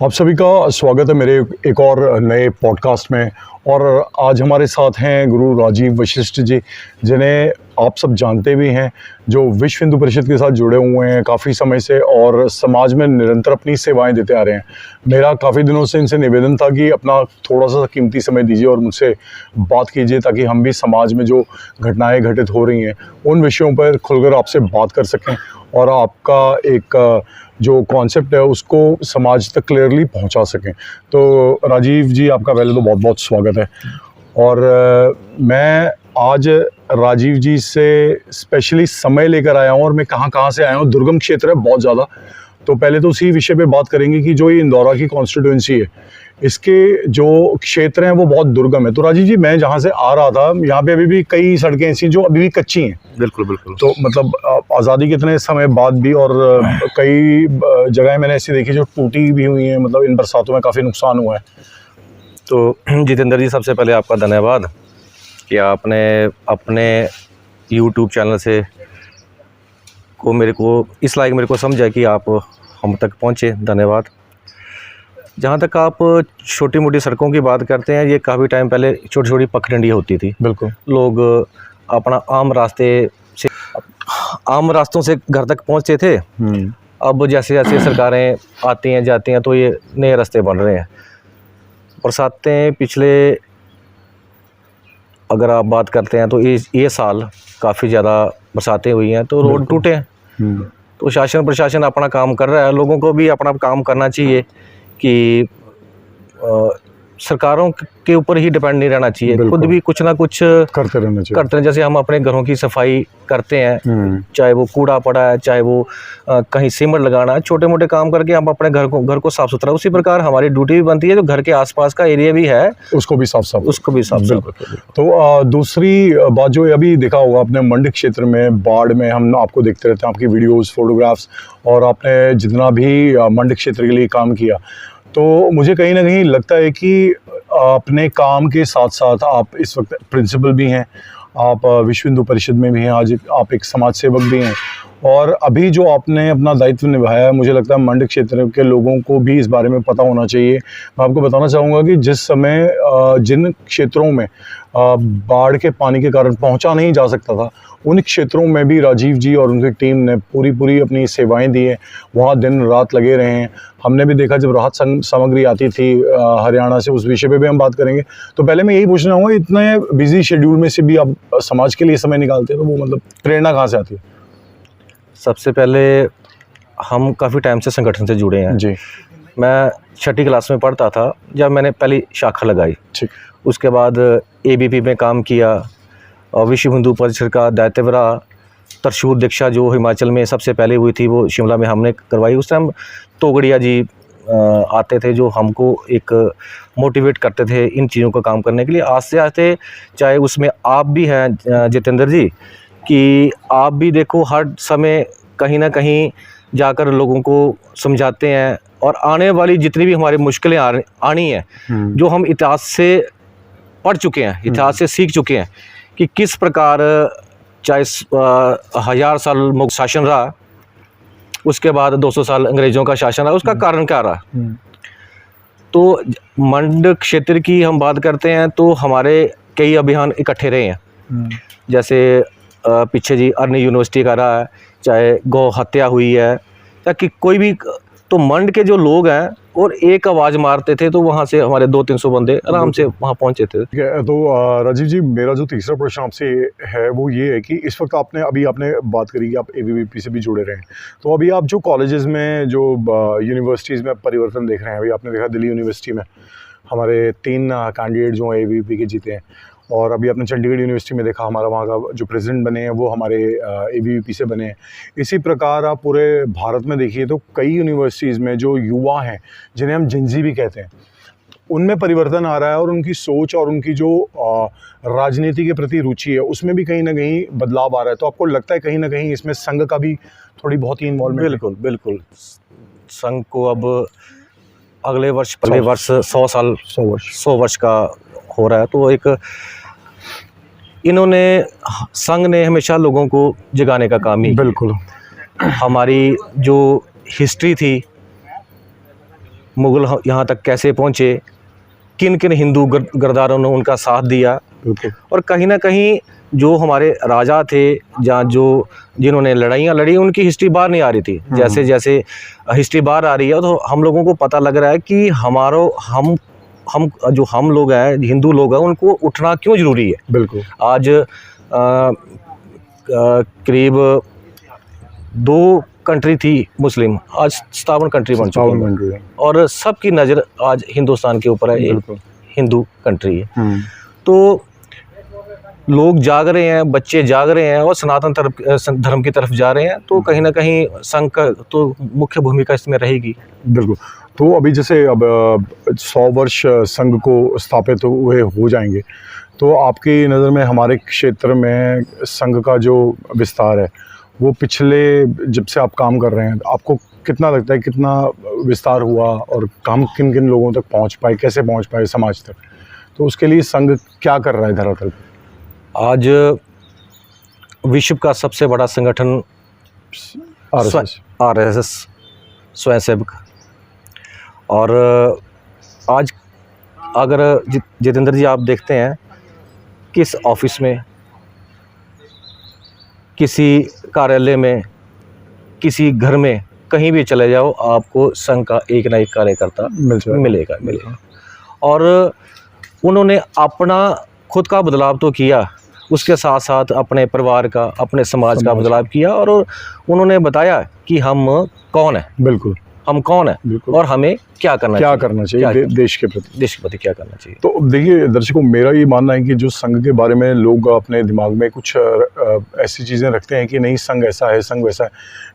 आप सभी का स्वागत है मेरे एक और नए पॉडकास्ट में। और आज हमारे साथ हैं गुरु राजीव वशिष्ठ जी, जिन्हें आप सब जानते भी हैं, जो विश्व हिंदू परिषद के साथ जुड़े हुए हैं काफ़ी समय से और समाज में निरंतर अपनी सेवाएं देते आ रहे हैं। मेरा काफ़ी दिनों से इनसे निवेदन था कि अपना थोड़ा सा कीमती समय दीजिए और मुझसे बात कीजिए, ताकि हम भी समाज में जो घटनाएं घटित हो रही हैं उन विषयों पर खुलकर आपसे बात कर सकें और आपका एक जो कॉन्सेप्ट है उसको समाज तक क्लियरली पहुंचा सकें। तो राजीव जी, आपका पहले तो बहुत बहुत स्वागत है। और मैं आज राजीव जी से स्पेशली समय लेकर आया हूँ, और मैं कहाँ से आया हूँ, दुर्गम क्षेत्र है बहुत ज़्यादा। तो पहले तो उसी विषय पे बात करेंगे कि जो ये इंदौरा की कॉन्स्टिट्यूंसी है, इसके जो क्षेत्र हैं वो बहुत दुर्गम है। तो राजीव जी, मैं जहाँ से आ रहा था, यहाँ पे अभी भी कई सड़कें ऐसी जो अभी भी कच्ची हैं। बिल्कुल बिल्कुल। तो मतलब आज़ादी के इतने समय बाद भी, और कई जगहें मैंने ऐसी देखी जो टूटी भी हुई हैं, मतलब इन बरसातों में काफ़ी नुकसान हुआ है। तो जितेंद्र जी, सबसे पहले आपका धन्यवाद कि आपने अपने YouTube चैनल से मेरे को इस लायक मेरे को समझा कि आप हम तक पहुँचे। धन्यवाद। जहाँ तक आप छोटी मोटी सड़कों की बात करते हैं, ये काफ़ी टाइम पहले छोटी छोटी पगडंडियाँ होती थी। बिल्कुल। लोग अपना आम रास्तों से घर तक पहुँचते थे। अब जैसे जैसे सरकारें आती हैं जाती हैं तो ये नए रास्ते बन रहे हैं। बरसातें पिछले अगर आप बात करते हैं तो ये साल काफ़ी ज़्यादा बरसातें हुई हैं, तो रोड टूटे हैं। तो शासन प्रशासन अपना काम कर रहा है, लोगों को भी अपना काम करना चाहिए कि सरकारों के ऊपर ही डिपेंड नहीं रहना चाहिए, खुद भी कुछ ना कुछ करते रहना चाहिए। करते हैं। जैसे हम अपने घरों की सफाई करते हैं, चाहे वो कूड़ा पड़ा है, चाहे वो कहीं सीमेंट लगाना है, छोटे मोटे काम करके हम अपने घर को साफ सुथरा, उसी प्रकार हमारी ड्यूटी भी बनती है जो घर के आसपास का एरिया भी है उसको भी साफ। तो दूसरी बात जो अभी देखा होगा आपने, मंडी क्षेत्र में बाढ़ में हम आपको देखते रहते हैं, आपकी वीडियोस, फोटोग्राफ्स, और आपने जितना भी मंडी क्षेत्र के लिए काम किया, तो मुझे कहीं ना कहीं लगता है कि अपने काम के साथ साथ आप इस वक्त प्रिंसिपल भी हैं, आप विश्व हिंदू परिषद में भी हैं, आज आप एक समाज सेवक भी हैं, और अभी जो आपने अपना दायित्व निभाया है, मुझे लगता है मंडी क्षेत्र के लोगों को भी इस बारे में पता होना चाहिए। मैं आपको बताना चाहूँगा कि जिस समय जिन क्षेत्रों में बाढ़ के पानी के कारण पहुंचा नहीं जा सकता था, उन क्षेत्रों में भी राजीव जी और उनकी टीम ने पूरी अपनी सेवाएं दी हैं, वहाँ दिन रात लगे रहे हैं। हमने भी देखा जब राहत सामग्री आती थी हरियाणा से, उस विषय पे भी हम बात करेंगे। तो पहले मैं यही पूछना चाहूँगा, इतने बिजी शेड्यूल में से भी आप समाज के लिए समय निकालते हैं, तो वो मतलब प्रेरणा कहाँ से आती है? सबसे पहले हम काफ़ी टाइम से संगठन से जुड़े हैं जी। मैं 6ठी क्लास में पढ़ता था जब मैंने पहली शाखा लगाई। ठीक। उसके बाद ABP में काम किया, और विश्व हिंदू परिषद का दायित्व रहा। त्रिशूल दीक्षा जो हिमाचल में सबसे पहले हुई थी, वो शिमला में हमने करवाई। उस टाइम तोगड़िया जी आते थे जो हमको एक मोटिवेट करते थे इन चीज़ों का काम करने के लिए। आस्ते आस्ते, चाहे उसमें आप भी हैं जितेंद्र जी, कि आप भी देखो हर समय कहीं ना कहीं जाकर लोगों को समझाते हैं, और आने वाली जितनी भी हमारी मुश्किलें आनी हैं, जो हम इतिहास से पढ़ चुके हैं, इतिहास से सीख चुके हैं कि किस प्रकार चाहे 1000 साल मुगल शासन रहा, उसके बाद 200 साल अंग्रेज़ों का शासन रहा, उसका कारण क्या रहा। तो मंड क्षेत्र की हम बात करते हैं तो हमारे कई अभियान इकट्ठे रहे हैं। जैसे पीछे जी अर्नी यूनिवर्सिटी का रहा है, चाहे गौ हत्या हुई है, या कि कोई भी, तो मंड के जो लोग हैं और एक आवाज़ मारते थे तो वहाँ से हमारे 200-300 बंदे आराम से वहाँ पहुँचे थे। तो राजीव जी, मेरा जो तीसरा प्रश्न आपसे है वो ये है कि इस वक्त आपने बात करी कि आप ABVP से भी जुड़े रहे हैं, तो अभी आप जो कॉलेजेस में, जो यूनिवर्सिटीज़ में परिवर्तन देख रहे हैं, अभी आपने देखा दिल्ली यूनिवर्सिटी में हमारे 3 कैंडिडेट जो हैं ABVP के जीते हैं, और अभी आपने चंडीगढ़ यूनिवर्सिटी में देखा हमारा वहाँ का जो प्रेसिडेंट बने हैं वो हमारे ABVP से बने हैं। इसी प्रकार आप पूरे भारत में देखिए तो कई यूनिवर्सिटीज़ में जो युवा हैं, जिन्हें हम जिनजी भी कहते हैं, उनमें परिवर्तन आ रहा है, और उनकी सोच और उनकी जो राजनीति के प्रति रुचि है उसमें भी कहीं ना कहीं बदलाव आ रहा है। तो आपको लगता है कहीं ना कहीं इसमें संघ का भी थोड़ी बहुत ही इन्वॉल्वमेंट? बिल्कुल। संघ को अब अगले वर्ष 100 वर्ष का हो रहा है, तो एक इन्होंने, संघ ने हमेशा लोगों को जगाने का काम ही। बिल्कुल। हमारी जो हिस्ट्री थी मुग़ल यहाँ तक कैसे पहुँचे, किन किन हिंदू गद्दारों ने उनका साथ दिया, बिल्कुल। और कहीं ना कहीं जो हमारे राजा थे जहाँ जो जिन्होंने लड़ाइयाँ लड़ी उनकी हिस्ट्री बाहर नहीं आ रही थी। जैसे जैसे हिस्ट्री बाहर आ रही है तो हम लोगों को पता लग रहा है कि हम लोग हैं, हिंदू लोग हैं, उनको उठना क्यों ज़रूरी है। बिल्कुल। आज करीब 2 कंट्री थी मुस्लिम, आज 57 कंट्री बन चुकी है, और सबकी नज़र आज हिंदुस्तान के ऊपर है, एक हिंदू कंट्री है। तो लोग जाग रहे हैं, बच्चे जाग रहे हैं और सनातन धर्म की तरफ जा रहे हैं, तो कहीं ना कहीं संघ का तो मुख्य भूमिका इसमें रहेगी। बिल्कुल। तो अभी जैसे अब 100 वर्ष संघ को स्थापित हुए हो जाएंगे, तो आपकी नज़र में हमारे क्षेत्र में संघ का जो विस्तार है वो पिछले जब से आप काम कर रहे हैं आपको कितना लगता है, कितना विस्तार हुआ और काम किन किन लोगों तक पहुंच पाए, कैसे पहुंच पाए समाज तक? तो उसके लिए संघ क्या कर रहा है धरातल पर? आज विश्व का सबसे बड़ा संगठन आरएसएस स्वयंसेवक, और आज अगर जितेंद्र जी आप देखते हैं किस ऑफिस में, किसी कार्यालय में, किसी घर में, कहीं भी चले जाओ आपको संघ का एक ना एक कार्यकर्ता मिलेगा। और उन्होंने अपना खुद का बदलाव तो किया, उसके साथ साथ अपने परिवार का, अपने समाज का बदलाव किया, और उन्होंने बताया कि हम कौन है, बिल्कुल हम कौन है और हमें क्या करना चाहिए देश के प्रति क्या करना चाहिए। तो देखिए दर्शकों, मेरा ये मानना है कि जो संघ के बारे में लोग अपने दिमाग में कुछ ऐसी चीज़ें रखते हैं कि नहीं संघ ऐसा है, संघ वैसा है,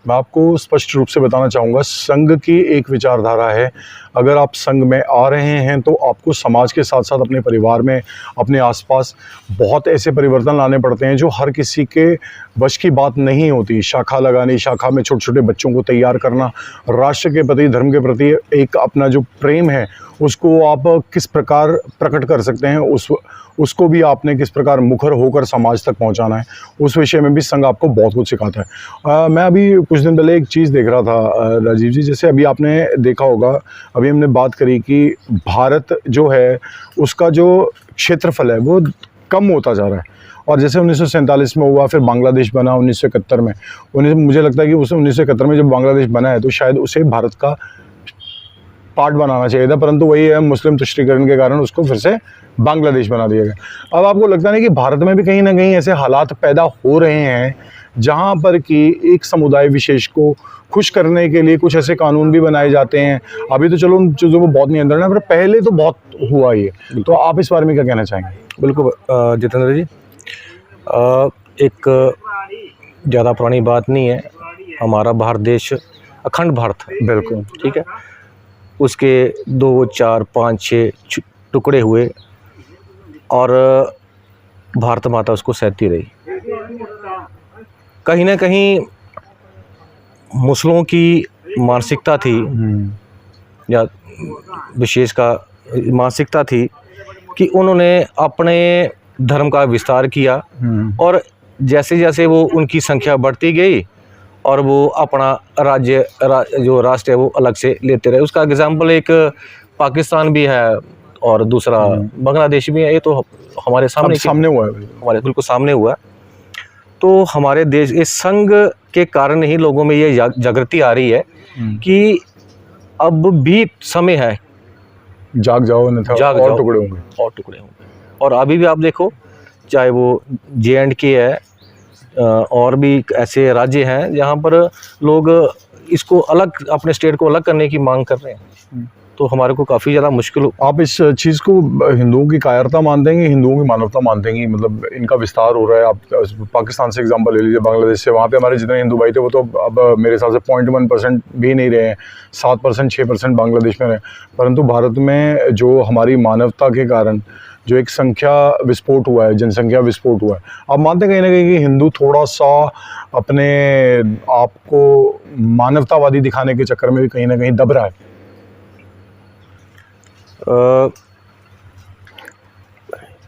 मैं आपको स्पष्ट रूप से बताना चाहूँगा, संघ की एक विचारधारा है। अगर आप संघ में आ रहे हैं तो आपको समाज के साथ साथ अपने परिवार में, अपने आसपास बहुत ऐसे परिवर्तन लाने पड़ते हैं जो हर किसी के वश की बात नहीं होती। शाखा लगानी, शाखा में छोटे छोटे बच्चों को तैयार करना, राष्ट्र के प्रति, धर्म के प्रति एक अपना जो प्रेम है उसको आप किस प्रकार प्रकट कर सकते हैं, उसको भी आपने किस प्रकार मुखर होकर समाज तक पहुंचाना है, उस विषय में भी संघ आपको बहुत कुछ सिखाता है। मैं अभी कुछ दिन पहले एक चीज़ देख रहा था राजीव जी, जैसे अभी आपने देखा होगा, अभी हमने बात करी कि भारत जो है उसका जो क्षेत्रफल है वो कम होता जा रहा है, और जैसे 1947 में हुआ, फिर बांग्लादेश बना 1971 में। मुझे लगता है कि उस 1971 में जब बांग्लादेश बना है तो शायद उसे भारत का पार्ट बनाना चाहिए था, परंतु वही है, मुस्लिम तुष्टीकरण के कारण उसको फिर से बांग्लादेश बना दिया गया। अब आपको लगता नहीं कि भारत में भी कहीं ना कहीं ऐसे हालात पैदा हो रहे हैं जहां पर कि एक समुदाय विशेष को खुश करने के लिए कुछ ऐसे कानून भी बनाए जाते हैं? अभी तो चलो उन चीज़ों पर बहुत नियंत्रण है, पर पहले तो बहुत हुआ ये, तो आप इस बारे में क्या कहना चाहेंगे? बिल्कुल जितेंद्र जी, एक ज़्यादा पुरानी बात नहीं है, हमारा भारत देश अखंड भारत है, बिल्कुल ठीक है, उसके 2, 4, 5, 6 टुकड़े हुए और भारत माता उसको सहती रही। कहीं ना कहीं मुस्लिमों की मानसिकता थी, या विशेष का मानसिकता थी कि उन्होंने अपने धर्म का विस्तार किया, और जैसे जैसे वो उनकी संख्या बढ़ती गई और वो अपना जो राष्ट्र है वो अलग से लेते रहे। उसका एग्जाम्पल एक पाकिस्तान भी है और दूसरा बांग्लादेश भी है, ये तो हमारे सामने हुआ है, हमारे बिल्कुल सामने हुआ है। तो हमारे देश इस संघ के कारण ही लोगों में ये जागृति आ रही है कि अब भी समय है, जाग जाओ, और टुकड़े होंगे। और अभी भी आप देखो, चाहे वो J&K है, और भी ऐसे राज्य हैं जहाँ पर लोग इसको अलग, अपने स्टेट को अलग करने की मांग कर रहे हैं, तो हमारे को काफ़ी ज़्यादा मुश्किल। आप इस चीज़ को हिंदुओं की कायरता मानते हैं, हिंदुओं की मानवता मानते हैं? मतलब इनका विस्तार हो रहा है, आप पाकिस्तान से एग्जांपल ले लीजिए, बांग्लादेश से, वहाँ पे हमारे जितने हिंदू भाई थे वो तो अब मेरे हिसाब से 0.1% भी नहीं रहे हैं, 7%, 6% बांग्लादेश में रहे, परंतु भारत में जो हमारी मानवता के कारण जो एक संख्या विस्फोट हुआ है, जनसंख्या विस्फोट हुआ है, आप मानते हैं कहीं ना कहीं कि हिंदू थोड़ा सा अपने आप को मानवतावादी दिखाने के चक्कर में भी कहीं ना कहीं दब रहा है?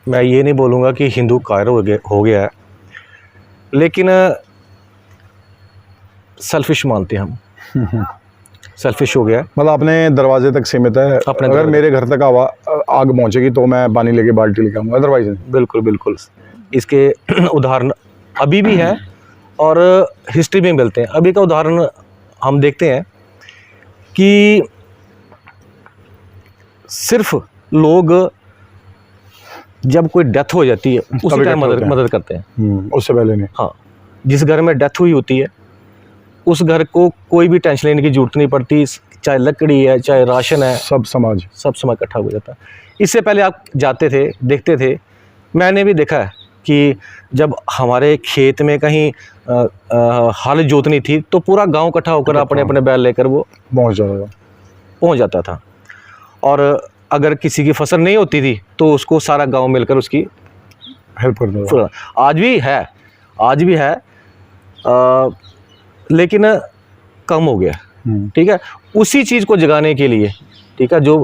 मैं ये नहीं बोलूँगा कि हिंदू कायर हो गया है, लेकिन सेल्फिश मानते हैं हम। सेल्फिश हो गया है। मतलब अपने दरवाजे तक सीमित है, अपने अगर दरवाजे- मेरे घर तक आग पहुंचेगी तो मैं पानी लेके बाल्टी लेके आऊँगा, अदरवाइज नहीं। बिल्कुल बिल्कुल। इसके उदाहरण अभी भी हैं और हिस्ट्री में मिलते हैं। अभी का उदाहरण हम देखते हैं कि सिर्फ लोग जब कोई डेथ हो जाती है उसी तभी टाइम इकट्ठे होते हैं। मदद करते हैं। उससे पहले नहीं। हाँ, जिस घर में डेथ हुई होती है उस घर को कोई भी टेंशन लेने की जरूरत नहीं पड़ती, चाहे लकड़ी है चाहे राशन है, सब समाज। सब समय इकट्ठा हो जाता है। इससे पहले आप जाते थे, देखते थे, मैंने भी देखा है कि जब हमारे खेत में कहीं हल जोतनी थी तो पूरा गांव इकट्ठा होकर अपने अपने बैल लेकर वो पहुंच जाता था। और अगर किसी की फसल नहीं होती थी तो उसको सारा गांव मिलकर उसकी हेल्प करने वाला। आज भी है, आज भी है, लेकिन कम हो गया। ठीक है, उसी चीज़ को जगाने के लिए, ठीक है, जो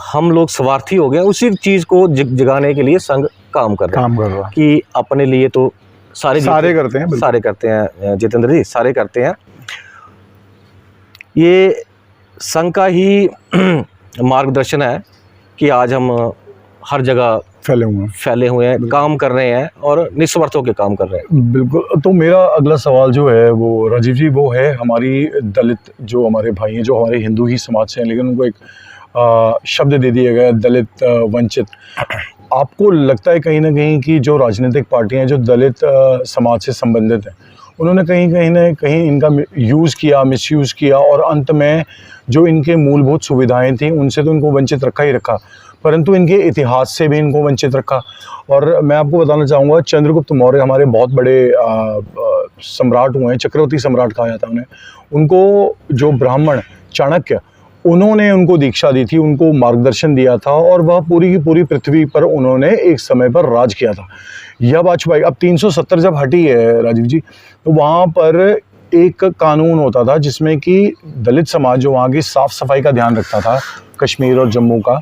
हम लोग स्वार्थी हो गए, उसी चीज़ को जगाने के लिए संघ काम कर रहा है कि अपने लिए तो सारे करते हैं, सारे करते हैं जितेंद्र जी, सारे करते हैं। ये संघ का ही मार्गदर्शन है कि आज हम हर जगह फैले हुए हैं, काम कर रहे हैं और निस्वार्थ होकर काम कर रहे हैं। बिल्कुल। तो मेरा अगला सवाल जो है वो राजीव जी, वो है हमारी दलित जो हमारे भाई हैं, जो हमारे हिंदू ही समाज से हैं, लेकिन उनको एक शब्द दे दिया गया दलित वंचित। आपको लगता है कहीं ना कहीं कि जो राजनीतिक पार्टियां हैं जो दलित समाज से संबंधित हैं, उन्होंने कहीं ना कहीं इनका यूज़ किया, मिसयूज़ किया, और अंत में जो इनके मूलभूत सुविधाएं थी उनसे तो इनको वंचित रखा ही रखा, परंतु इनके इतिहास से भी इनको वंचित रखा। और मैं आपको बताना चाहूँगा, चंद्रगुप्त मौर्य हमारे बहुत बड़े सम्राट हुए हैं, चक्रवर्ती सम्राट कहा जाता है उन्हें। उनको जो ब्राह्मण चाणक्य, उन्होंने उनको दीक्षा दी थी, उनको मार्गदर्शन दिया था, और वह पूरी की पूरी पृथ्वी पर उन्होंने एक समय पर राज किया था। यह बात छुपाई। अब 370 जब हटी है राजीव जी, तो वहाँ पर एक कानून होता था जिसमें कि दलित समाज जो वहाँ की साफ़ सफाई का ध्यान रखता था, कश्मीर और जम्मू का,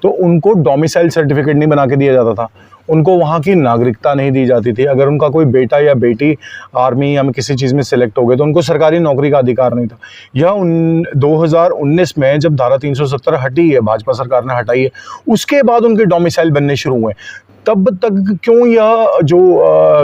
तो उनको डोमिसाइल सर्टिफिकेट नहीं बना के दिया जाता था, उनको वहाँ की नागरिकता नहीं दी जाती थी। अगर उनका कोई बेटा या बेटी आर्मी या किसी चीज़ में सिलेक्ट हो गए तो उनको सरकारी नौकरी का अधिकार नहीं था। यह 2019 में जब धारा 370 हटी है, भाजपा सरकार ने हटाई है, उसके बाद उनके डोमिसाइल बनने शुरू हुए। तब तक क्यों यह जो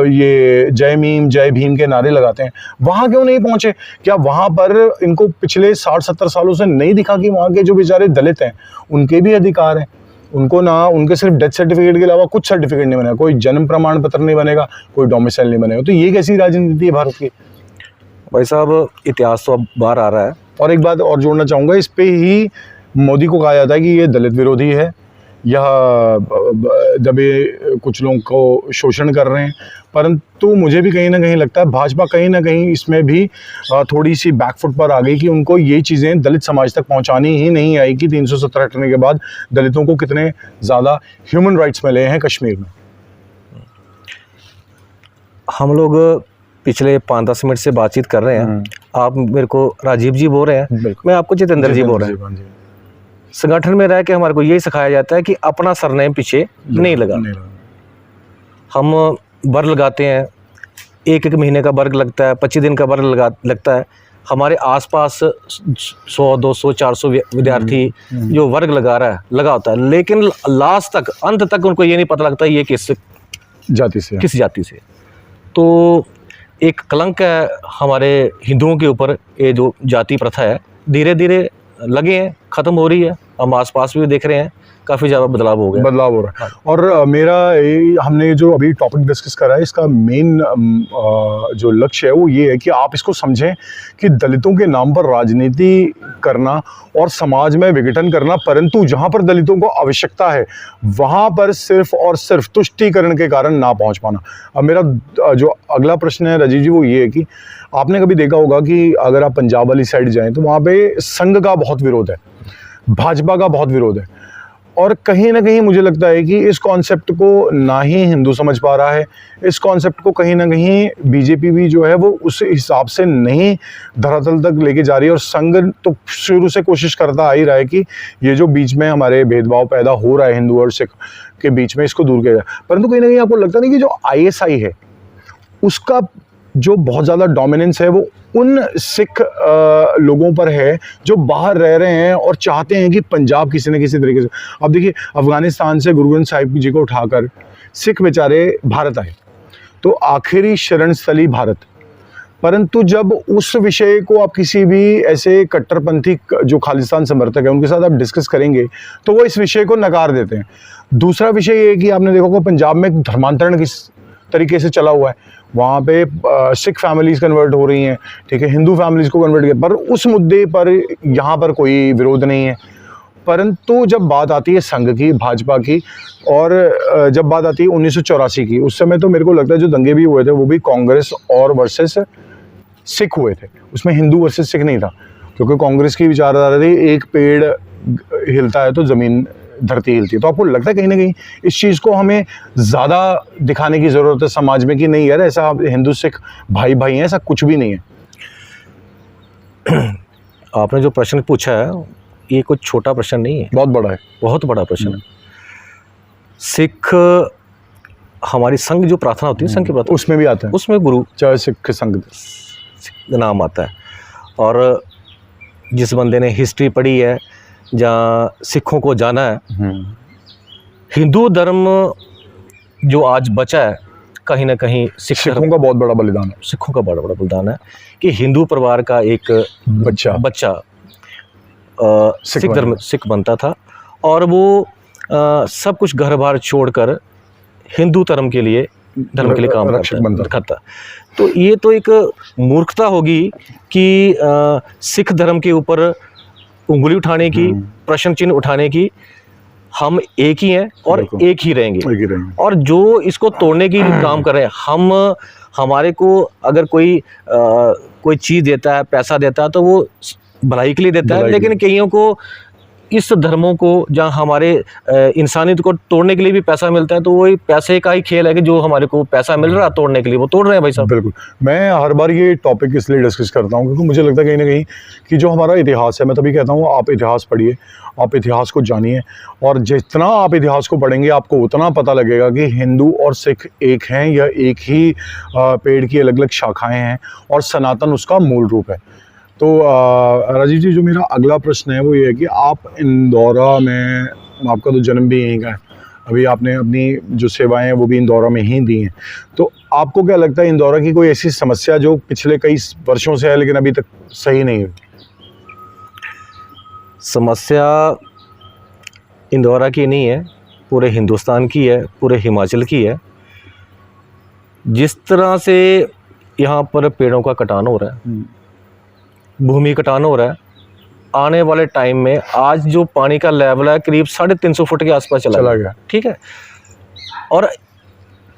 ये जय मीम जय भीम के नारे लगाते हैं, वहाँ क्यों नहीं पहुँचे? क्या वहाँ पर इनको पिछले 60-70 सालों से नहीं दिखा कि वहाँ के जो बेचारे दलित हैं उनके भी अधिकार हैं? उनको ना, उनके सिर्फ डेथ सर्टिफिकेट के अलावा कुछ सर्टिफिकेट नहीं बनेगा, कोई जन्म प्रमाण पत्र नहीं बनेगा, कोई डोमिसाइल नहीं बनेगा। तो ये कैसी राजनीति है भारत की? भाई साहब, इतिहास तो अब बाहर आ रहा है। और एक बात और जोड़ना चाहूँगा, इस पे ही मोदी को कहा जाता है कि ये दलित विरोधी है, यह दबे कुछ लोगों को शोषण कर रहे हैं, परंतु मुझे भी कहीं ना कहीं लगता है भाजपा कहीं ना कहीं इसमें भी थोड़ी सी बैकफुट पर आ गई कि उनको ये चीज़ें दलित समाज तक पहुंचानी ही नहीं आई कि 370 हटने के बाद दलितों को कितने ज़्यादा ह्यूमन राइट्स मिले हैं कश्मीर में। हम लोग पिछले 5-10 मिनट से बातचीत कर रहे हैं, आप मेरे को राजीव जी बोल रहे हैं, मैं आपको जितेंद्र जी बोल रहे हैं। संगठन में रह के हमारे को यही सिखाया जाता है कि अपना सरनेम पीछे नहीं लगा। हम वर्ग लगाते हैं, एक महीने का वर्ग लगता है, 25 दिन का वर्ग लगता है। हमारे आसपास 100, 200, 400 विद्यार्थी जो वर्ग लगा होता है, लेकिन लास्ट तक, अंत तक उनको ये नहीं पता लगता ये किस जाति से। तो एक कलंक है हमारे हिंदुओं के ऊपर, ये जो जाति प्रथा है, धीरे धीरे लगे हैं, ख़त्म हो रही है। हम आसपास भी देख रहे हैं काफ़ी ज़्यादा बदलाव हो रहा है। और हमने जो अभी टॉपिक डिस्कस करा है, इसका मेन जो लक्ष्य है वो ये है कि आप इसको समझें कि दलितों के नाम पर राजनीति करना और समाज में विघटन करना, परंतु जहाँ पर दलितों को आवश्यकता है वहाँ पर सिर्फ और सिर्फ तुष्टीकरण के कारण ना पहुँच पाना। अब मेरा जो अगला प्रश्न है राजीव जी, वो ये है कि आपने कभी देखा होगा कि अगर आप पंजाब वाली साइड जाएँ तो वहाँ पे संघ का बहुत विरोध है, भाजपा का बहुत विरोध है, और कहीं ना कहीं मुझे लगता है कि इस कॉन्सेप्ट को ना ही हिंदू समझ पा रहा है, इस कॉन्सेप्ट को कहीं ना कहीं बीजेपी भी जो है वो उस हिसाब से नहीं धरातल तक लेके जा रही है। और संघ तो शुरू से कोशिश करता आ ही रहा है कि ये जो बीच में हमारे भेदभाव पैदा हो रहा है हिंदू और सिख के बीच में, इसको दूर किया जाए। परंतु कहीं ना कहीं आपको लगता नहीं कि जो ISI है उसका जो बहुत ज़्यादा डोमिनेंस है वो उन सिख लोगों पर है जो बाहर रह रहे हैं और चाहते हैं कि पंजाब किसी न किसी तरीके से। अब देखिए, अफ़गानिस्तान से गुरु ग्रंथ साहिब जी को उठाकर सिख बेचारे भारत आए, तो आखिरी शरण स्थली भारत। परंतु जब उस विषय को आप किसी भी ऐसे कट्टरपंथी जो खालिस्तान समर्थक है उनके साथ आप डिस्कस करेंगे तो वो इस विषय को नकार देते हैं। दूसरा विषय ये है कि आपने देखा होगा पंजाब में धर्मांतरण किस तरीके से चला हुआ है, वहाँ पे सिख फैमिलीज़ कन्वर्ट हो रही हैं, ठीक है, हिंदू फैमिलीज़ को कन्वर्ट किया, पर उस मुद्दे पर यहाँ पर कोई विरोध नहीं है। परंतु जब बात आती है संघ की, भाजपा की, और जब बात आती है 1984 की, उस समय तो मेरे को लगता है जो दंगे भी हुए थे वो भी कांग्रेस और वर्सेस सिख हुए थे, उसमें हिंदू वर्सेस सिख नहीं था, क्योंकि कांग्रेस की विचारधारा थी एक पेड़ हिलता है तो ज़मीन धरती हिलती है। तो आपको लगता है कहीं ना कहीं इस चीज़ को हमें ज़्यादा दिखाने की ज़रूरत है समाज में कि नहीं यार ऐसा हिंदू सिख भाई भाई हैं, ऐसा कुछ भी नहीं है? आपने जो प्रश्न पूछा है ये कुछ छोटा प्रश्न नहीं है, बहुत बड़ा है, बहुत बड़ा प्रश्न है। सिख हमारी संघ जो प्रार्थना होती है, संघ की प्रार्थना, उसमें भी आता है, उसमें गुरु चाहे सिख संघ नाम आता है। और जिस बंदे ने हिस्ट्री पढ़ी है, जहाँ सिखों को जाना है, हिंदू धर्म जो आज बचा है कहीं ना कहीं सिखों का बहुत बड़ा बलिदान है, सिखों का बड़ा बड़ा बलिदान है कि हिंदू परिवार का एक बच्चा सिख बनता था और वो सब कुछ घर बार छोड़कर हिंदू धर्म के लिए काम करता। तो ये तो एक मूर्खता होगी कि सिख धर्म के ऊपर उंगली उठाने की, प्रश्न चिन्ह उठाने की। हम एक ही हैं और एक ही रहेंगे। और जो इसको तोड़ने की काम कर रहे हैं, हमारे को अगर कोई चीज़ देता है, पैसा देता है, तो वो भलाई के लिए देता है, लेकिन कईयों को इस धर्मों को जहाँ हमारे इंसानियत को तोड़ने के लिए भी पैसा मिलता है, तो वही पैसे का ही खेल है कि जो हमारे को पैसा मिल रहा है तोड़ने के लिए वो तोड़ रहे हैं भाई साहब। बिल्कुल, मैं हर बार ये टॉपिक इसलिए डिस्कस करता हूँ क्योंकि मुझे लगता है कहीं ना कहीं कि जो हमारा इतिहास है, मैं तभी कहता हूँ आप इतिहास पढ़िए, आप इतिहास को जानिए, और जितना आप इतिहास को पढ़ेंगे आपको उतना पता लगेगा कि हिंदू और सिख एक हैं या एक ही पेड़ की अलग अलग शाखाएँ हैं और सनातन उसका मूल रूप है। तो राजीव जी, जो मेरा अगला प्रश्न है वो ये है कि आप इंदौरा में, आपका तो जन्म भी यहीं का है, अभी आपने अपनी जो सेवाएं हैं वो भी इंदौरा में ही दी हैं, तो आपको क्या लगता है इंदौरा की कोई ऐसी समस्या जो पिछले कई वर्षों से है लेकिन अभी तक सही नहीं हुई? समस्या इंदौरा की नहीं है, पूरे हिंदुस्तान की है, पूरे हिमाचल की है। जिस तरह से यहाँ पर पेड़ों का कटान हो रहा है, भूमि कटान हो रहा है, आने वाले टाइम में आज जो पानी का लेवल है करीब 350 फुट के आसपास चला गया, ठीक है, और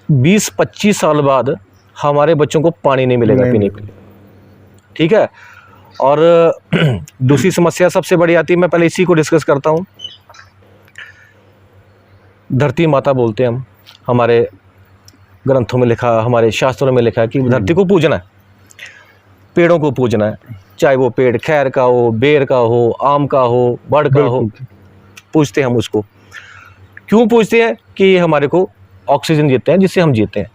20-25 साल बाद हमारे बच्चों को पानी नहीं मिलेगा पीने के लिए, ठीक है। और दूसरी समस्या सबसे बड़ी आती है, मैं पहले इसी को डिस्कस करता हूँ। धरती माता बोलते हैं हम, हमारे ग्रंथों में लिखा, हमारे शास्त्रों में लिखा है कि धरती को पूजना है, पेड़ों को पूजना है, चाहे वो पेड़ खैर का हो, बेर का हो, आम का हो, बड़ का हो, पूजते हैं हम उसको। क्यों पूजते हैं? कि ये हमारे को ऑक्सीजन देते हैं जिससे हम जीते हैं।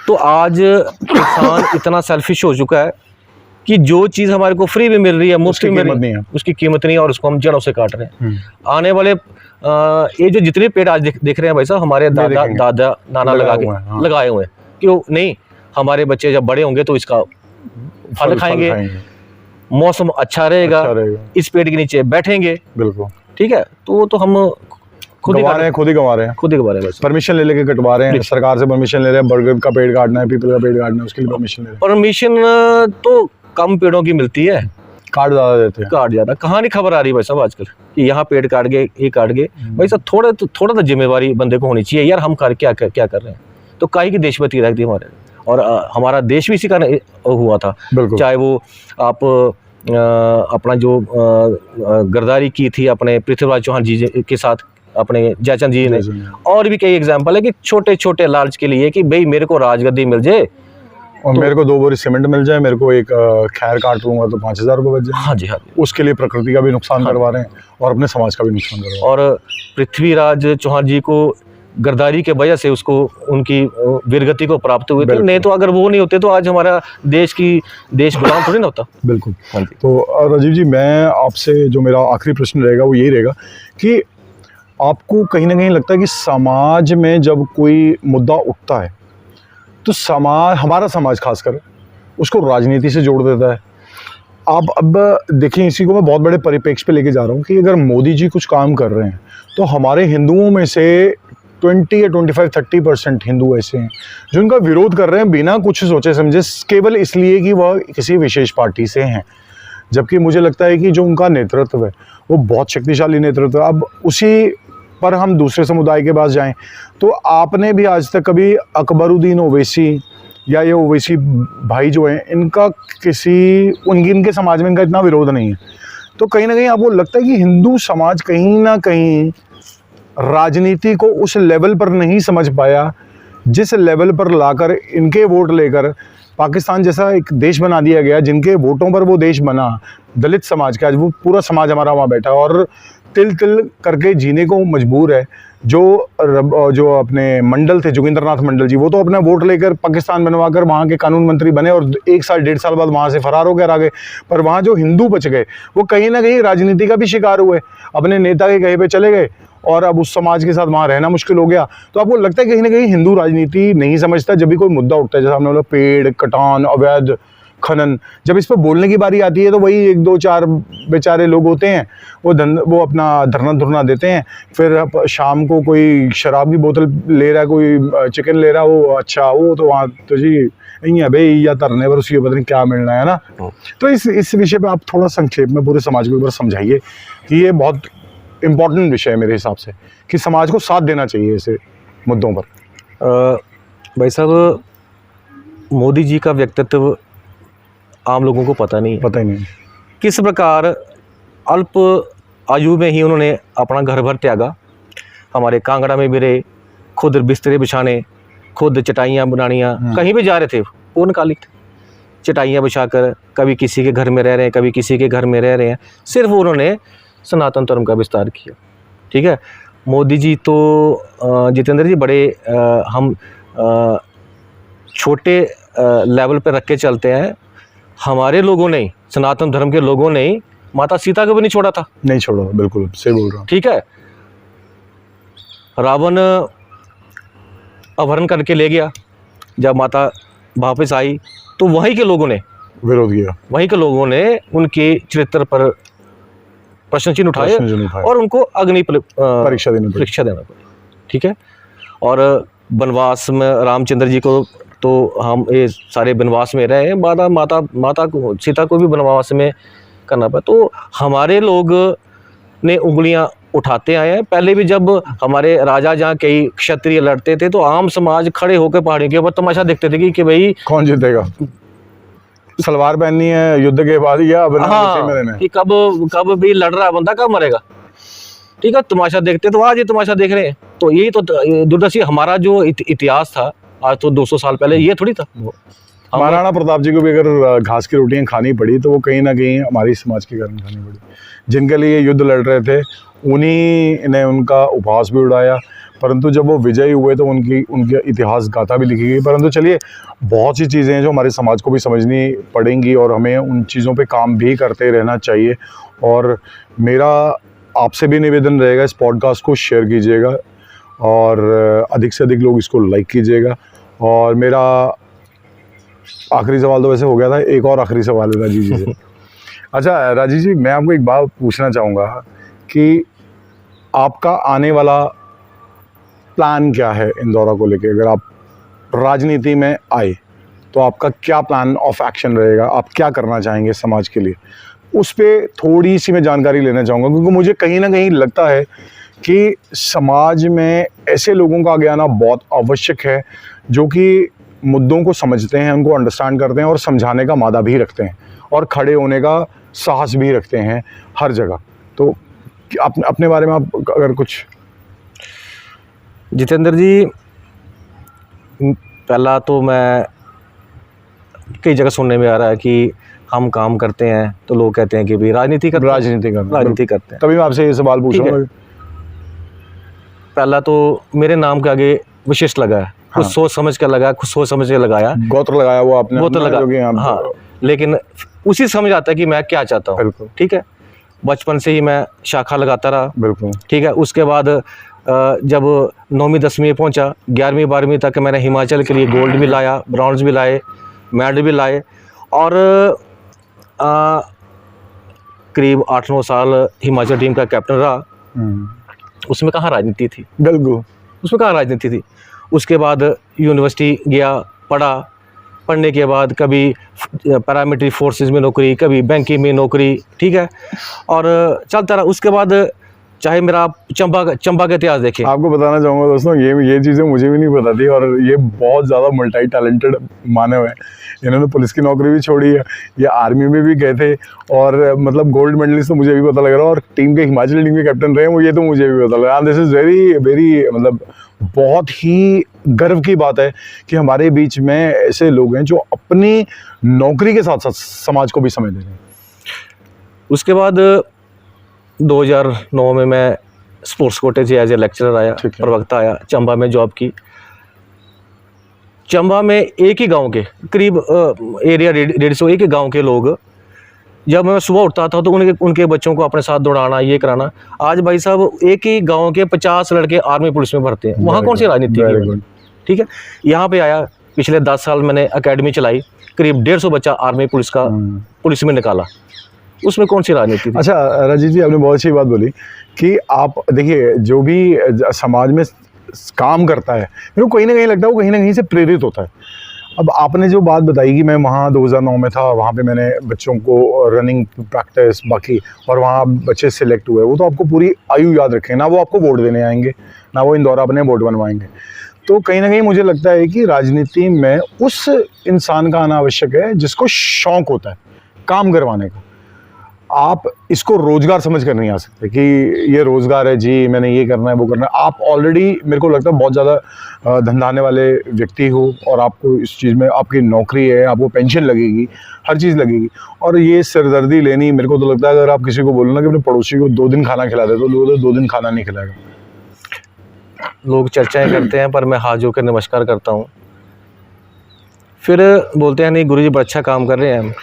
तो आज किसान इतना सेल्फिश हो चुका है कि जो चीज़ हमारे को फ्री में मिल रही है, मुफ्त में मिल रही है, उसकी कीमत नहीं है और उसको हम जड़ों से काट रहे हैं। आने वाले ये जो जितने पेड़ आज देख रहे हैं भाई साहब, हमारे दादा नाना लगाए हुए हैं, क्यों नहीं, हमारे बच्चे जब बड़े होंगे तो इसका फल खाएंगे, मौसम अच्छा रहेगा, इस पेड़ के नीचे बैठेंगे, बिल्कुल, ठीक है। तो हम खुद ही गंवा रहे हैं, परमिशन ले लेके कटवा रहे हैं, सरकार से परमिशन ले रहे हैं, बरगद का पेड़ काटना है, पीपल का पेड़ काटना है, उसके लिए परमिशन ले रहे हैं। परमिशन तो कम पेड़ों की मिलती है, काट ज़्यादा देते हैं, काट ज़्यादा। कहाँ नहीं खबर आ रही भाई साहब आजकल कि यहाँ पेड़ काट गए, ये काट गए। भाई साहब थोड़ा तो जिम्मेवारी बंदे को होनी चाहिए यार, हम क्या कर रहे हैं। तो काहे की देशभक्ति रहती हमारे, और हमारा देश भी इसी कारण हुआ था। चाहे वो आप अपना जो गद्दारी की थी अपने पृथ्वीराज चौहान जी के साथ, अपने जयचंद जी ने, और भी कई एग्जाम्पल है कि छोटे छोटे लालच के लिए कि भाई मेरे को राजगद्दी मिल जाए और मेरे को 2 बोरी सीमेंट मिल जाए, मेरे को एक खैर काट लूंगा तो 5000 रुपये बच जाए। हाँ जी, हाँ जी। उसके लिए प्रकृति का भी नुकसान करवा रहे हैं और अपने समाज का भी नुकसान करवा रहे हैं। और पृथ्वीराज चौहान जी को गद्दारी के वजह से उसको उनकी वीरगति को प्राप्त हुए थे। बिल्कुल। नहीं तो अगर वो नहीं होते तो आज हमारा देश गुलाम थोड़ी ना होता। बिल्कुल। हाँ जी। तो राजीव जी, मैं आपसे जो मेरा आखिरी प्रश्न रहेगा वो यही रहेगा कि आपको कहीं ना कहीं लगता है कि समाज में जब कोई मुद्दा उठता है तो हमारा समाज खासकर उसको राजनीति से जोड़ देता है। आप अब देखिए, इसी को मैं बहुत बड़े परिप्रेक्ष्य पे लेके जा रहा हूँ कि अगर मोदी जी कुछ काम कर रहे हैं तो हमारे हिंदुओं में से 20 या 25-30% हिंदू ऐसे हैं जो उनका विरोध कर रहे हैं बिना कुछ सोचे समझे, केवल इसलिए कि वह किसी विशेष पार्टी से हैं। जबकि मुझे लगता है कि जो उनका नेतृत्व है वो बहुत शक्तिशाली नेतृत्व है। अब उसी पर हम दूसरे समुदाय के पास जाएं तो आपने भी आज तक कभी अकबरुद्दीन ओवैसी या ये ओवैसी भाई जो हैं इनका इनके समाज में इनका इतना विरोध नहीं है। तो कहीं ना कहीं आपको लगता है कि हिंदू समाज कहीं ना कहीं राजनीति को उस लेवल पर नहीं समझ पाया जिस लेवल पर लाकर इनके वोट लेकर पाकिस्तान जैसा एक देश बना दिया गया, जिनके वोटों पर वो देश बना, दलित समाज का आज वो पूरा समाज हमारा वहाँ बैठा और तिल तिल करके जीने को मजबूर है। जो अपने मंडल थे, जोगिंद्रनाथ मंडल जी, वो तो अपना वोट लेकर पाकिस्तान बनवाकर वहाँ के कानून मंत्री बने और 1 साल 1.5 साल बाद वहाँ से फरार होकर आ गए। पर वहाँ जो हिंदू बच गए वो कहीं ना कहीं राजनीति का भी शिकार हुए, अपने नेता के कहे पे चले गए और अब उस समाज के साथ वहाँ रहना मुश्किल हो गया। तो आपको लगता है कहीं ना कहीं हिंदू राजनीति नहीं समझता जब भी कोई मुद्दा उठता है, जैसे आपने बोला पेड़ कटान, अवैध खनन, जब इस पर बोलने की बारी आती है तो वही 1-2-4 बेचारे लोग होते हैं, वो अपना धरना धुरना देते हैं। फिर शाम को कोई शराब की बोतल ले रहा है, कोई चिकन ले रहा है, वो अच्छा वो तो वहाँ तो जी यहीं है भाई, या धरने पर उसकी पता नहीं क्या मिलना है ना। तो इस विषय पे आप थोड़ा संक्षेप में पूरे समाज को एक बार समझाइए कि ये बहुत इम्पोर्टेंट विषय है मेरे हिसाब से कि समाज को साथ देना चाहिए ऐसे मुद्दों पर। भाई साहब, मोदी जी का व्यक्तित्व आम लोगों को पता नहीं, पता ही नहीं किस प्रकार अल्प आयु में ही उन्होंने अपना घर भर त्यागा, हमारे कांगड़ा में भी रहे, खुद बिस्तरे बिछाने, खुद चटाइयाँ बनानियाँ, कहीं भी जा रहे थे पूर्णकालिक थे, चटाइयाँ बिछाकर कभी किसी के घर में रह रहे हैं, कभी किसी के घर में रह रहे हैं, सिर्फ उन्होंने सनातन धर्म का विस्तार किया। ठीक है, मोदी जी तो जितेंद्र जी बड़े हम छोटे लेवल पे रख के चलते हैं। हमारे लोगों ने, सनातन धर्म के लोगों ने माता सीता को भी नहीं छोड़ा था। नहीं छोड़ा, बिल्कुल सही बोल रहा हूँ। ठीक है, रावण अपहरण करके ले गया, जब माता वापस आई तो वहीं के लोगों ने विरोध किया, वहीं के लोगों ने उनके चरित्र पर प्रश्न चिन्ह उठाए और उनको अग्नि परीक्षा देना पड़ी। ठीक है, और वनवास में रामचंद्र जी को तो हम ये सारे वनवास में रहे, माता को, सीता को भी वनवास में करना पड़ा। तो हमारे लोग ने उंगलियां उठाते आए हैं। पहले भी जब हमारे राजा जहाँ कई क्षत्रिय लड़ते थे तो आम समाज खड़े होकर पहाड़ियों के ऊपर तमाशा देखते थे कि भाई कौन जीतेगा, सलवार पहननी है युद्ध के बाद या कि कब भी लड़ रहा बंदा कब मरेगा। ठीक है, तमाशा देखते, तो आज ये तमाशा देख रहे हैं। तो यही तो दूरदर्शी हमारा जो इतिहास था आज तो 200 साल पहले, ये थोड़ी था। महाराणा प्रताप जी को भी अगर घास की रोटियां खानी पड़ी तो वो कहीं ना कहीं हमारी समाज के कारण खानी पड़ी। जिनके लिए युद्ध लड़ रहे थे उन्हीं ने उनका उपहास भी उड़ाया, परंतु जब वो विजयी हुए तो उनके इतिहास गाथा भी लिखी गई। परंतु चलिए, बहुत सी चीज़ें हैं जो हमारे समाज को भी समझनी पड़ेंगी और हमें उन चीज़ों पे काम भी करते रहना चाहिए। और मेरा आपसे भी निवेदन रहेगा, इस पॉडकास्ट को शेयर कीजिएगा और अधिक से अधिक लोग इसको लाइक कीजिएगा। और मेरा आखिरी सवाल तो वैसे हो गया था, एक और आखिरी सवाल है राजीव जी से। अच्छा राजीव जी, मैं आपको एक बात पूछना चाहूँगा कि आपका आने वाला प्लान क्या है इंदौरा को लेके? अगर आप राजनीति में आए तो आपका क्या प्लान ऑफ एक्शन रहेगा, आप क्या करना चाहेंगे समाज के लिए? उस पर थोड़ी सी मैं जानकारी लेना चाहूँगा, क्योंकि मुझे कहीं ना कहीं लगता है कि समाज में ऐसे लोगों का आगे आना बहुत आवश्यक है जो कि मुद्दों को समझते हैं, उनको अंडरस्टैंड करते हैं और समझाने का मादा भी रखते हैं और खड़े होने का साहस भी रखते हैं हर जगह। तो अपने बारे में आप अगर कुछ। जितेंद्र जी, पहला तो मैं कई जगह सुनने में आ रहा है कि हम काम करते हैं तो लोग कहते हैं कि भाई राजनीति करते हैं। तभी मैं आपसे ये सवाल पूछ रहा हूँ। पहला तो मेरे नाम के आगे विशिष्ट लगा है, कुछ हाँ। सोच समझ कर लगा, कुछ सोच समझ के लगाया, गोत्र लगाया वो आपने, वो तो लगा, जो कि यहाँ हाँ, लेकिन उसी से समझ आता है कि मैं क्या चाहता हूँ। बिल्कुल ठीक है, बचपन से ही मैं शाखा लगाता रहा। बिल्कुल। ठीक है, उसके बाद जब 9वीं 10वीं में पहुंचा, 11वीं 12वीं तक मैंने हिमाचल के लिए गोल्ड भी लाया, ब्रॉन्ज भी लाए, मेडल भी लाए, और करीब 8-9 साल हिमाचल टीम का कैप्टन रहा। उसमें कहाँ राजनीति थी, बिल्कुल उसमें कहाँ राजनीति थी। उसके बाद यूनिवर्सिटी गया, पढ़ा, पढ़ने के बाद कभी पैरामिलिट्री फोर्सेस में नौकरी, कभी बैंकिंग में नौकरी। ठीक है, और चलता रहा। उसके बाद चाहे मेरा आप चंबा का इतिहास देखें, आपको बताना चाहूँगा दोस्तों, ये चीज़ें मुझे भी नहीं पता थी, और ये बहुत ज़्यादा मल्टी टैलेंटेड मानव है। इन्होंने पुलिस की नौकरी भी छोड़ी है, ये आर्मी में भी गए थे, और मतलब गोल्ड मेडलिस्ट तो मुझे भी पता लग रहा है, और टीम के हिमाचल टीम के कैप्टन रहे हैं वो, ये तो मुझे भी पता लग रहा है। दिस इज़ वेरी वेरी मतलब बहुत ही गर्व की बात है कि हमारे बीच में ऐसे लोग हैं जो अपनी नौकरी के साथ साथ समाज को भी समय दे रहे हैं। उसके बाद 2009 में मैं स्पोर्ट्स कोटे से एज ए लेक्चरर आया, ठीक है। प्रवक्ता आया, चंबा में जॉब की। चंबा में एक ही गांव के करीब एरिया 150 एक ही गांव के लोग, जब मैं सुबह उठता था तो उनके बच्चों को अपने साथ दौड़ाना, ये कराना। आज भाई साहब एक ही गांव के 50 लड़के आर्मी पुलिस में भरते हैं। वहाँ कौन सी राजनीति वेरी की? गुड। ठीक है, यहाँ पे आया, पिछले 10 साल मैंने एकेडमी चलाई, करीब 150 बच्चा आर्मी पुलिस का पुलिस में निकाला। उसमें कौन सी राजनीति थी? अच्छा राजीव जी, आपने बहुत अच्छी बात बोली कि आप देखिए जो भी समाज में काम करता है, मेरे को कहीं ना कहीं लगता है वो कहीं ना कहीं से प्रेरित होता है। अब आपने जो बात बताई कि मैं वहाँ 2009 में था, वहाँ पे मैंने बच्चों को रनिंग प्रैक्टिस बाकी, और वहाँ बच्चे सिलेक्ट हुए, वो तो आपको पूरी आयु याद रखें ना, वो आपको वोट देने आएंगे ना वो इंदौरा अपने वोट बनवाएंगे। तो कहीं ना कहीं मुझे लगता है कि राजनीति में उस इंसान का आना आवश्यक है जिसको शौक होता है काम करवाने का। आप इसको रोजगार समझ कर नहीं आ सकते कि ये रोजगार है जी, मैंने ये करना है वो करना है। आप ऑलरेडी मेरे को लगता है बहुत ज़्यादा धंधाने वाले व्यक्ति हो, और आपको इस चीज़ में आपकी नौकरी है, आपको पेंशन लगेगी, हर चीज़ लगेगी, और ये सिरदर्दी लेनी, मेरे को तो लगता है अगर आप किसी को बोलो ना कि अपने पड़ोसी को 2 दिन खाना खिला दे, तो लोग 2 दिन खाना नहीं खिलाएगा। लोग चर्चाएं करते हैं, पर मैं हाथ जोड़कर नमस्कार करता हूँ। फिर बोलते हैं नहीं गुरुजी बड़ा अच्छा काम कर रहे हैं।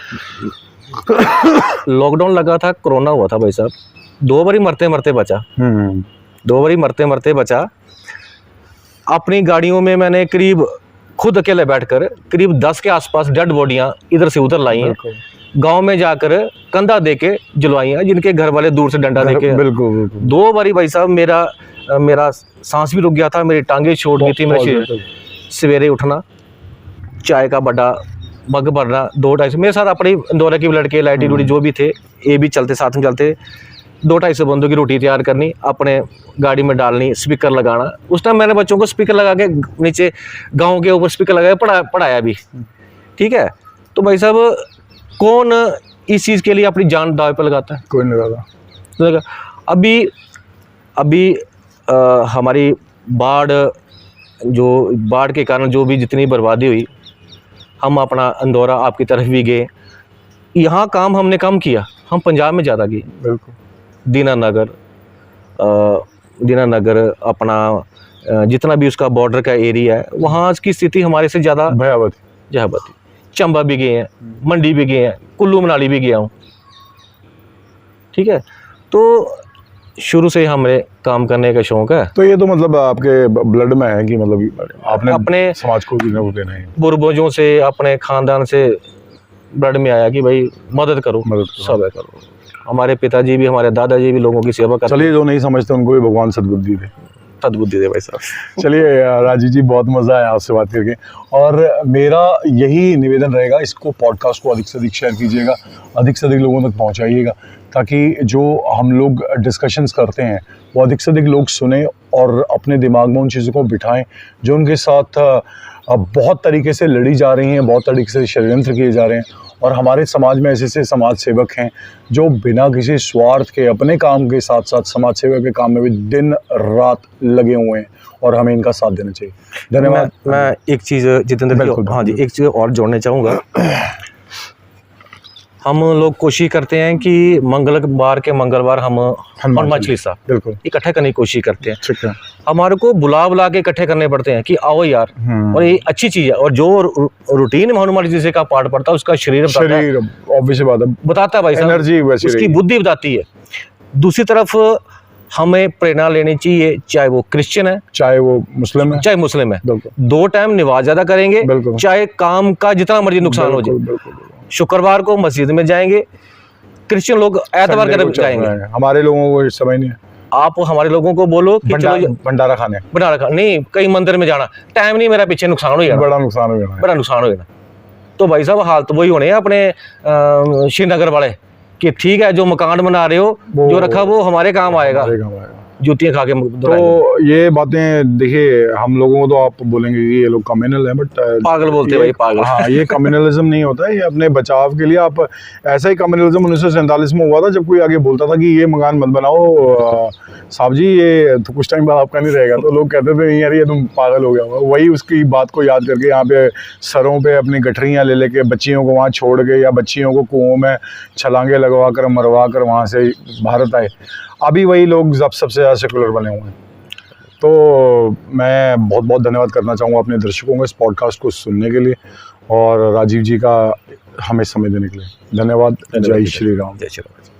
लॉकडाउन लगा था, कोरोना हुआ था भाई साहब, 2 बारी मरते मरते बचा, 2 बारी मरते मरते बचा। अपनी गाड़ियों में मैंने करीब खुद अकेले बैठकर करीब 10 के आसपास डेड बॉडियां इधर से उधर लाई हैं, गांव में जाकर कंधा दे के जलवाई हैं, जिनके घर वाले दूर से डंडा देके। बिल्कुल 2 बारी भाई साहब मेरा सांस भी रुक गया था, मेरी टांगें छोड़ गई थी। मेरे सवेरे उठना, चाय का बड़ा मग भरना, 2-250 मेरे साथ अपनी इंदौरा की लड़के लाइटी डूटी जो भी थे, ये भी चलते साथ में चलते, 2-250 बंदों की रोटी तैयार करनी, अपने गाड़ी में डालनी, स्पीकर लगाना। उस टाइम मैंने बच्चों को स्पीकर लगा के नीचे गांव के ऊपर स्पीकर लगा के पढ़ाया भी। ठीक है, तो भाई साहब कौन इस चीज़ के लिए अपनी जान दाव पे लगाता है? कोई नहीं लगा। अभी हमारी बाढ़ के कारण जो भी जितनी बर्बादी हुई, हम अपना इंदौरा आपकी तरफ भी गए, यहाँ काम हमने कम किया, हम पंजाब में ज़्यादा गए। बिल्कुल दीनानगर अपना जितना भी उसका बॉर्डर का एरिया है, वहाँ की स्थिति हमारे से ज़्यादा भयावह थी। चंबा भी गए हैं, मंडी भी गए हैं, कुल्लू मनाली भी गया हूँ। ठीक है, तो शुरू से ही हमें काम करने का शौक है। तो ये तो मतलब आपके ब्लड में है कि मतलब आपने अपने समाज को भी देना है, पूर्वजों से, अपने खानदान से ब्लड में आया कि भाई मदद करो, सब करो। हमारे पिताजी भी, हमारे दादाजी भी लोगों की सेवा करते। चलिए, जो नहीं समझते उनको भी भगवान सद्बुद्धि दे, सद्बुद्धि दे भाई साहब। चलिए राजीव जी, बहुत मज़ा आया आपसे बात करके, और मेरा यही निवेदन रहेगा, इसको पॉडकास्ट को अधिक से अधिक शेयर कीजिएगा, अधिक से अधिक लोगों तक पहुंचाइएगा, ताकि जो हम लोग डिस्कशंस करते हैं वो अधिक से अधिक लोग सुने और अपने दिमाग में उन चीज़ों को बिठाएं जो उनके साथ बहुत तरीके से लड़ी जा रही हैं, बहुत तरीके से षड्यंत्र किए जा रहे हैं। और हमारे समाज में ऐसे ऐसे समाज सेवक हैं जो बिना किसी स्वार्थ के अपने काम के साथ साथ समाज सेवा के काम में भी दिन रात लगे हुए हैं, और हमें इनका साथ देना चाहिए। धन्यवाद। मैं एक चीज़ जितेंद्र जी, हाँ जी, एक चीज़ और जोड़ना चाहूँगा। हम लोग कोशिश करते हैं कि मंगलवार के मंगलवार हम हनुमान हनुमान चालीसा बिल्कुल इकट्ठे करने की कोशिश करते हैं। ठीक है। हमारे को बुला के इकट्ठे करने पड़ते हैं कि आओ यार, और ये अच्छी चीज़ है। और जो रूटीन में हनुमान चालीसा का पाठ पड़ता है उसका शरीर बताता है, शरीर ऑब्वियस बात है, बताता है भाई साहब, एनर्जी वैसी उसकी रहेगी। बुद्धि बताती है। दूसरी तरफ हमें प्रेरणा लेनी चाहिए, चाहे वो क्रिश्चियन है चाहे वो मुस्लिम है, चाहे मुस्लिम है, बिल्कुल 2 टाइम नमाज ज़्यादा करेंगे, बिल्कुल। चाहे काम का जितना मर्जी नुकसान हो जाए। बिल्कुल बिल्कुल। शुक्रवार को मस्जिद में जाएंगे, क्रिश्चियन लोग एतवार संडे कर को चल जाएंगे। रहा है। हमारे लोगों को इस समय नहीं है, आप हमारे लोगों को बोलो कि चलो भंडारा खाने, भंडारा खा, नहीं कहीं मंदिर में जाना, टाइम नहीं, मेरा पीछे नुकसान हो जाना, बड़ा नुकसान हो जाना बड़ा नुकसान हो जाना। तो भाई साहब हाल तो वही होने हैं अपने श्रीनगर वाले कि ठीक है जो मकान बना रहे हो, जो रखा वो हमारे काम आएगा, हमारे काम आएगा। जूतियाँ खा के तो ये बातें देखिए, हम लोगों को तो आप बोलेंगे कि ये लोग कम्युनल हैं, बट पागल बोलते हैं भाई, पागल। हाँ, ये कम्युनलिज्म नहीं होता है, ये अपने बचाव के लिए आप, ऐसा ही कम्युनलिज्म 1947 में हुआ था जब कोई आगे बोलता था कि ये मकान मत बनाओ साहब जी, ये तो कुछ टाइम बाद आपका नहीं रहेगा, तो लोग कहते थे नहीं यार ये तुम पागल हो गया हो। वही उसकी बात को याद करके यहाँ पे सरों पे अपनी गठरियाँ ले लेके बच्चियों को वहाँ छोड़ के, या बच्चियों को कुओं में छलांगे लगवा कर मरवा कर वहाँ से भारत आए। अभी वही लोग सबसे ज़्यादा सेकुलर बने हुए हैं। तो मैं बहुत बहुत धन्यवाद करना चाहूँगा अपने दर्शकों को इस पॉडकास्ट को सुनने के लिए, और राजीव जी का हमें समय देने के लिए धन्यवाद। जय श्री राम। जय श्री राम।